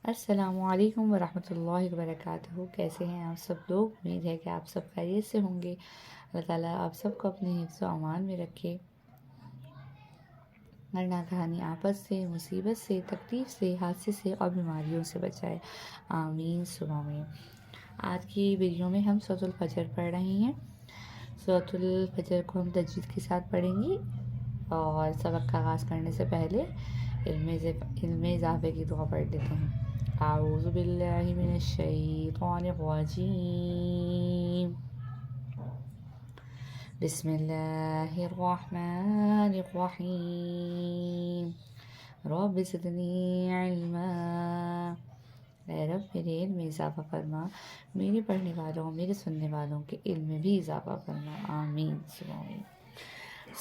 السلام علیکم ورحمۃ اللہ وبرکاتہ. کیسے ہیں آپ سب لوگ؟ امید ہے کہ آپ سب خیریت سے ہوں گے. اللہ تعالیٰ آپ سب کو اپنے حفظ و امان میں رکھے اور ناگہانی آفت سے، مصیبت سے، تکلیف سے، حادثے سے اور بیماریوں سے بچائے. آمین ثم آمین. آج کی ویڈیو میں ہم سورۃ الفجر پڑھ رہے ہیں. سورۃ الفجر کو ہم تجوید کے ساتھ پڑھیں گے اور سبق کا آغاز کرنے سے پہلے علم اضافے کی دعا پڑھ لیتے ہیں. اعوذ باللہ من الشیطان الرجیم. بسم اللہ الرحمن الرحیم. رب زدنی علما. اے رب میرے علم میں اضافہ فرما، میرے پڑھنے والوں، میرے سننے والوں کے علم میں بھی اضافہ فرما. آمین ثم آمین.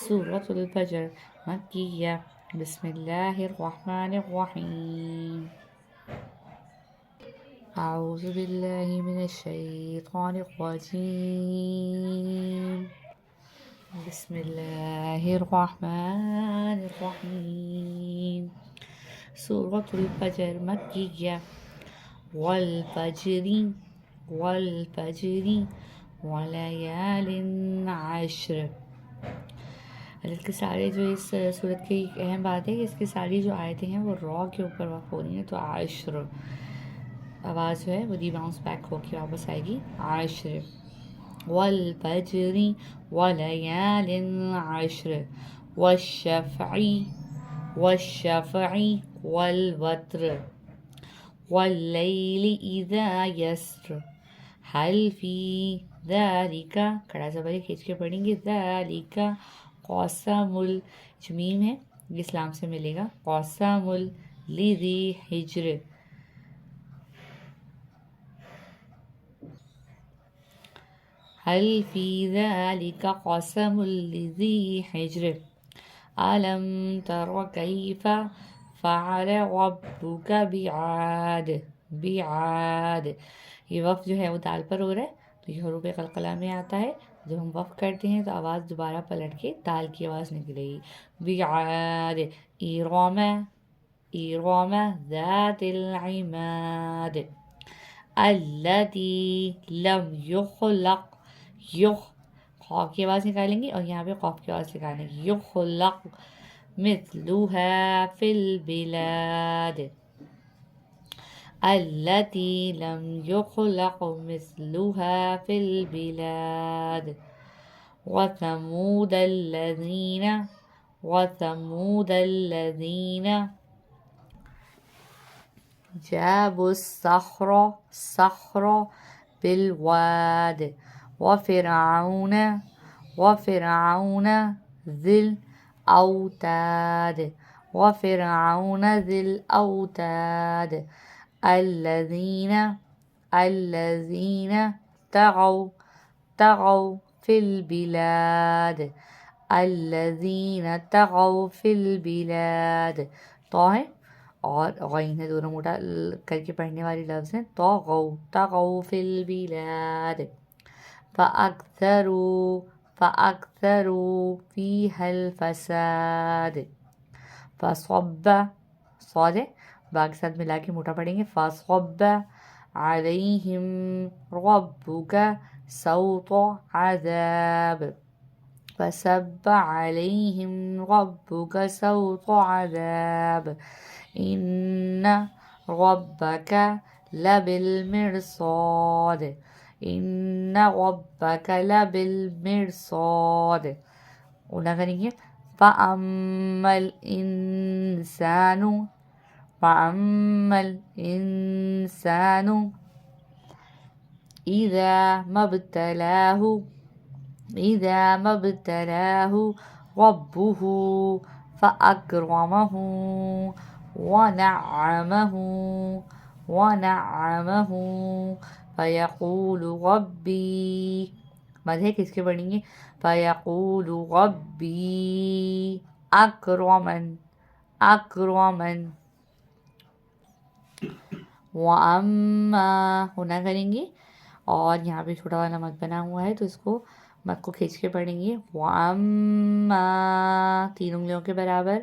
سورۃ الفجر مکیہ. بسم اللہ الرحمن الرحیم. اعوذ باللہ من الشیطان الرجیم. بسم اللہ الرحمن الرحیم. سورۃ الفجر مکیہ. والفجر والفجر ولیال عشر. اس کے سارے جو اس سورت کی اہم بات ہے کہ اس کی ساری جو آیتیں ہیں وہ را کے اوپر وقف ہو رہی ہیں. تو عشر آواز جو ہے وہ ری باؤنس بیک ہو کے واپس آئے گی. عشر. والفجر ولیال عشر والشفع والشفع والوتر واللیل اذا یسر هل فی ذالک، کڑا زبر کھینچ کے پڑھیں گے، ذالک قسم جو میم ہے یہ اسلام سے ملے گا. قسم لذی حجر. هل فی ذالک قسم لذی حجر. الم تر کیف فعل ربک بعاد. بعاد یہ وقف جو ہے وہ دال پر ہو رہا ہے، تو یہ حروف قلقلہ میں آتا ہے. جب ہم وقف کرتے ہیں تو آواز دوبارہ پلٹ کے دال کی آواز نکلے گی. بعاد ارم ارم ذات العماد. التی لم یخلق قاف کی آواز نکالیں گے اور یہاں پہ قاف کی آواز نکالیں گے. یخلق مثلها فی البلاد. التی لم یخلق مثلها فی البلاد. وثمود الذین جابوا الصخر بالواد. وفرعون ذی الأوتاد. وفرعون ذی الأوتاد. الذین طغوا فی البلاد. الذین طغوا فی البلاد. تو ہے اور غین ہے، دونوں موٹا کر کے پڑھنے والی لفظ ہیں. طغوا فی البلاد. فأکثروا فیہا الفساد. فصب صاد ہے، با کے ساتھ ملا کے موٹا پڑھیں گے. فصب علیہم ربک سوط عذاب. فصب علیہم ربک سوط عذاب. ان ربک لبالمرصاد. ان ربک لبالمرصاد. اولا کریں گے. فَأَمَّا الْإِنسَانُ إِذَا مَا ابْتَلَاهُ رَبُّهُ فَأَكْرَمَهُ وَنَعَّمَهُ فَيَقُولُ رَبِّي. مد ہے کس کے پڑھیں گے؟ فَيَقُولُ رَبِّي اکرمن. وَأَمَّا ہونا کریں گے اور یہاں پہ چھوٹا والا مد بنا ہوا ہے تو اس کو مد کو کھینچ کے پڑھیں گے. وَأَمَّا 3 انگلیوں کے برابر.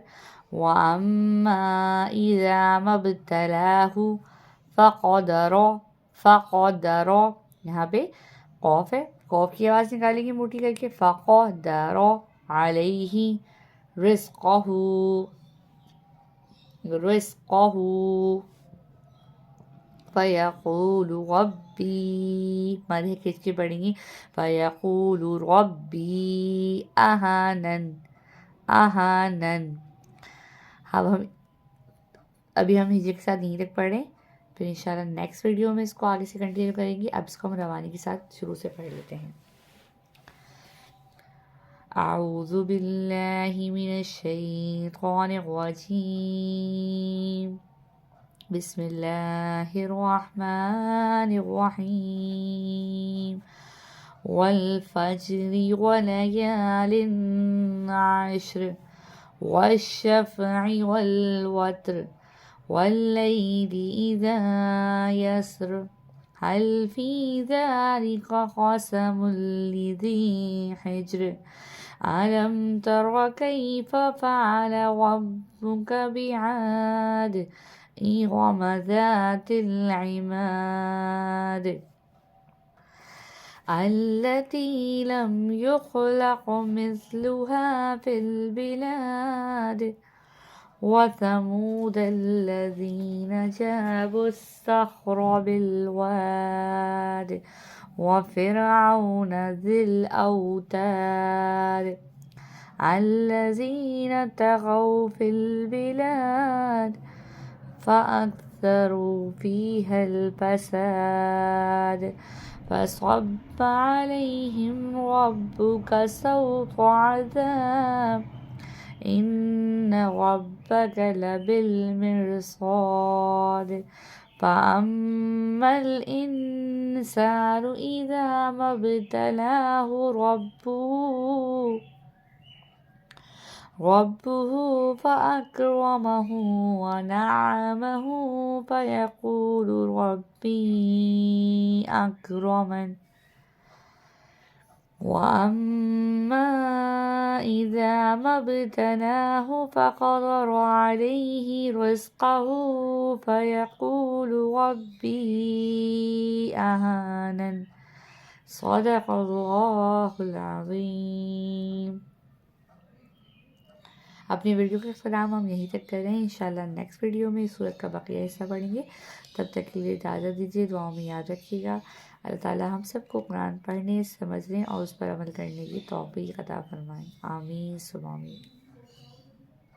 وَأَمَّا إِذَا مَا ابْتَلَاهُ فقدر فقدر، یہاں پہ قوف ہے، قوف کی آواز نکالیں گے موٹی کر کے، فقدر علیہ رزقہ رزقہ فیقول ربی، مدح کھینچ کے پڑھیں گی، فیقول ربی اہانن اہانن۔ ابھی ہم ہجے کے ساتھ یہیں تک پڑھیں، پھر انشاءاللہ نیکسٹ ویڈیو میں اس کو آگے سے کنٹینیو کریں گے۔ اب اس کو ہم روانی کے ساتھ شروع سے پڑھ لیتے ہیں۔ اعوذ باللہ من الشیطان الرجیم، بسم اللہ الرحمن الرحیم، والفجر وليال عشر، والشفع والوتر، والليل إذا يسر، هل في ذلك قسم لذي حجر، ألم تر كيف فعل ربك بعاد، إرم ذات العماد، التي لم يخلق مثلها في البلاد، وثمود الذين جابوا الصخر بالواد، وفرعون ذي الأوتاد، الذين طغوا في البلاد فأكثروا فيها الفساد، فصب عليهم ربك سوط عذاب، إن ربك لبالمرصاد، فأما الإنسان إذا ما ابتلاه ربه فأكرمه ونعمه فيقول ربي أكرمن، وأما إذا ما ابتلاه فقدر عليه رزقه فيقول ربي أهانن، صدق اللہ العظیم۔ اپنی ویڈیو کا اختتام ہم یہیں تک کر رہے ہیں، انشاءاللہ نیکسٹ ویڈیو میں سورت کا بقیہ حصہ پڑھیں گے۔ تب تک کے لیے اجازت دیجیے، دعاؤں میں یاد رکھیے گا۔ اللہ تعالیٰ ہم سب کو قرآن پڑھنے، سمجھنے اور اس پر عمل کرنے کی توفیق عطا فرمائیں، آمین ثم آمین۔